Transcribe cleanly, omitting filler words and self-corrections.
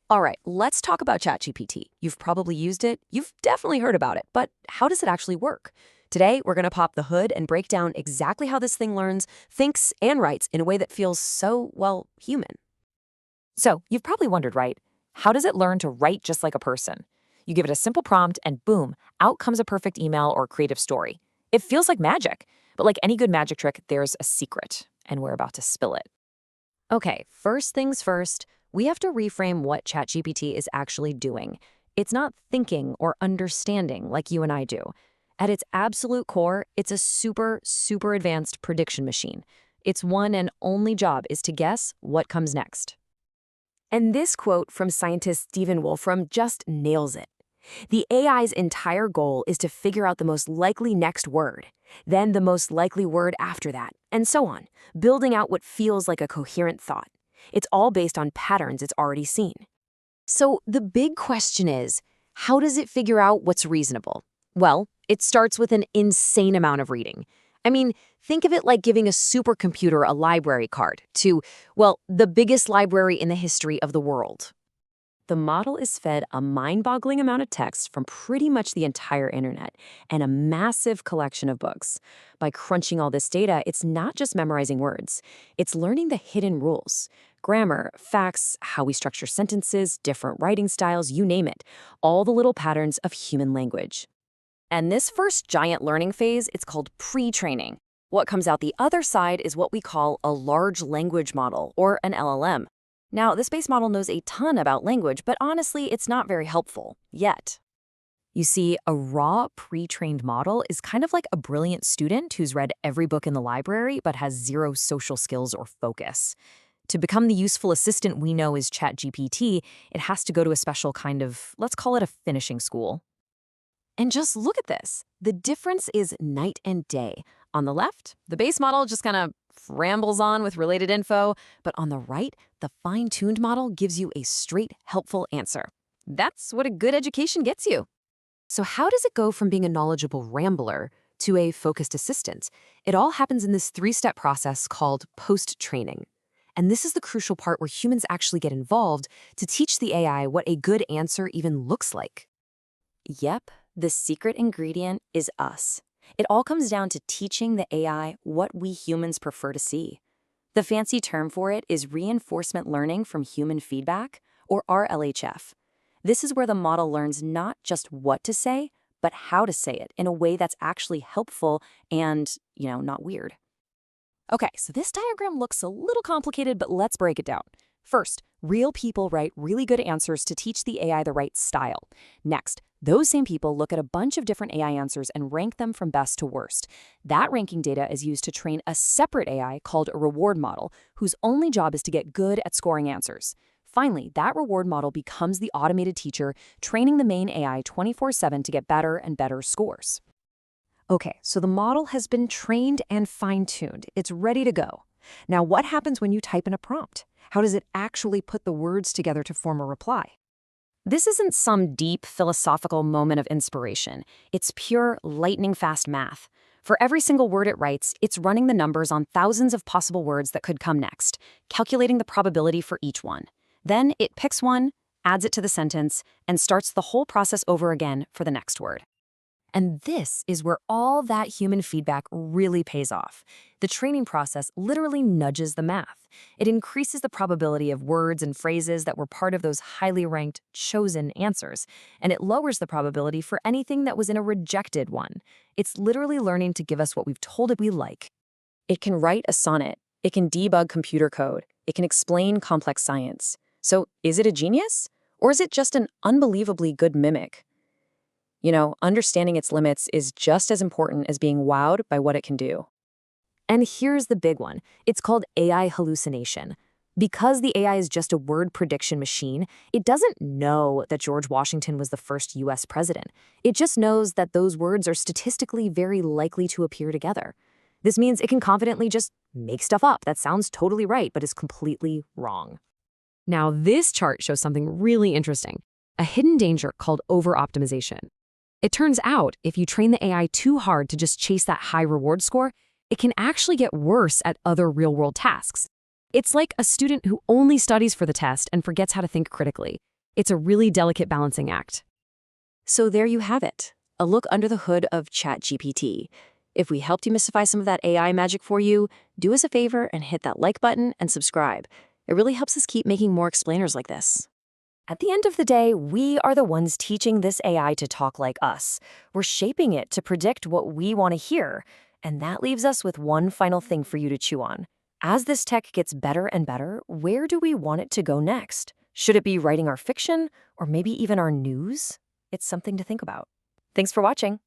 All right, let's talk about ChatGPT. You've probably used it, you've definitely heard about it, but how does it actually work? Today, we're going to pop the hood and break down exactly how this thing learns, thinks, and writes in a way that feels so, well, human. So, you've probably wondered, right? How does it learn to write just like a person? You give it a simple prompt, and boom, out comes a perfect email or creative story. It feels like magic. But like any good magic trick, there's a secret, and we're about to spill it. Okay, first things first, we have to reframe what ChatGPT is actually doing. It's not thinking or understanding like you and I do. At its absolute core, it's a super, super advanced prediction machine. Its one and only job is to guess what comes next. And this quote from scientist Stephen Wolfram just nails it. The AI's entire goal is to figure out the most likely next word, then the most likely word after that, and so on, building out what feels like a coherent thought. It's all based on patterns it's already seen. So the big question is, how does it figure out what's reasonable? Well, it starts with an insane amount of reading. I mean, think of it like giving a supercomputer a library card to, well, the biggest library in the history of the world. The model is fed a mind-boggling amount of text from pretty much the entire internet and a massive collection of books. By crunching all this data, it's not just memorizing words. It's learning the hidden rules. Grammar, facts, how we structure sentences, different writing styles, you name it. All the little patterns of human language. And this first giant learning phase, it's called pre-training. What comes out the other side is what we call a large language model, or an LLM. Now, this base model knows a ton about language, but honestly, it's not very helpful, yet. You see, a raw, pre-trained model is kind of like a brilliant student who's read every book in the library but has zero social skills or focus. To become the useful assistant we know is ChatGPT, it has to go to a special kind of, let's call it a finishing school. And just look at this. The difference is night and day. On the left, the base model just kind of rambles on with related info, but on the right, the fine-tuned model gives you a straight, helpful answer. That's what a good education gets you. So how does it go from being a knowledgeable rambler to a focused assistant? It all happens in this three-step process called post-training. And this is the crucial part where humans actually get involved to teach the AI what a good answer even looks like. Yep, the secret ingredient is us. It all comes down to teaching the AI what we humans prefer to see. The fancy term for it is reinforcement learning from human feedback, or RLHF. This is where the model learns not just what to say, but how to say it in a way that's actually helpful and, not weird. Okay, so this diagram looks a little complicated, but let's break it down. First, real people write really good answers to teach the AI the right style. Next, those same people look at a bunch of different AI answers and rank them from best to worst. That ranking data is used to train a separate AI called a reward model, whose only job is to get good at scoring answers. Finally, that reward model becomes the automated teacher, training the main AI 24/7 to get better and better scores. Okay, so the model has been trained and fine-tuned. It's ready to go. Now, what happens when you type in a prompt? How does it actually put the words together to form a reply? This isn't some deep philosophical moment of inspiration. It's pure lightning-fast math. For every single word it writes, it's running the numbers on thousands of possible words that could come next, calculating the probability for each one. Then it picks one, adds it to the sentence, and starts the whole process over again for the next word. And this is where all that human feedback really pays off. The training process literally nudges the math. It increases the probability of words and phrases that were part of those highly ranked, chosen answers, and it lowers the probability for anything that was in a rejected one. It's literally learning to give us what we've told it we like. It can write a sonnet. It can debug computer code. It can explain complex science. So is it a genius? Or is it just an unbelievably good mimic? Understanding its limits is just as important as being wowed by what it can do. And here's the big one. It's called AI hallucination. Because the AI is just a word prediction machine, it doesn't know that George Washington was the first US president. It just knows that those words are statistically very likely to appear together. This means it can confidently just make stuff up that sounds totally right but is completely wrong. Now, this chart shows something really interesting, a hidden danger called over-optimization. It turns out, if you train the AI too hard to just chase that high reward score, it can actually get worse at other real-world tasks. It's like a student who only studies for the test and forgets how to think critically. It's a really delicate balancing act. So there you have it, a look under the hood of ChatGPT. If we helped demystify some of that AI magic for you, do us a favor and hit that like button and subscribe. It really helps us keep making more explainers like this. At the end of the day, we are the ones teaching this AI to talk like us. We're shaping it to predict what we want to hear. And that leaves us with one final thing for you to chew on. As this tech gets better and better, where do we want it to go next? Should it be writing our fiction or maybe even our news? It's something to think about. Thanks for watching.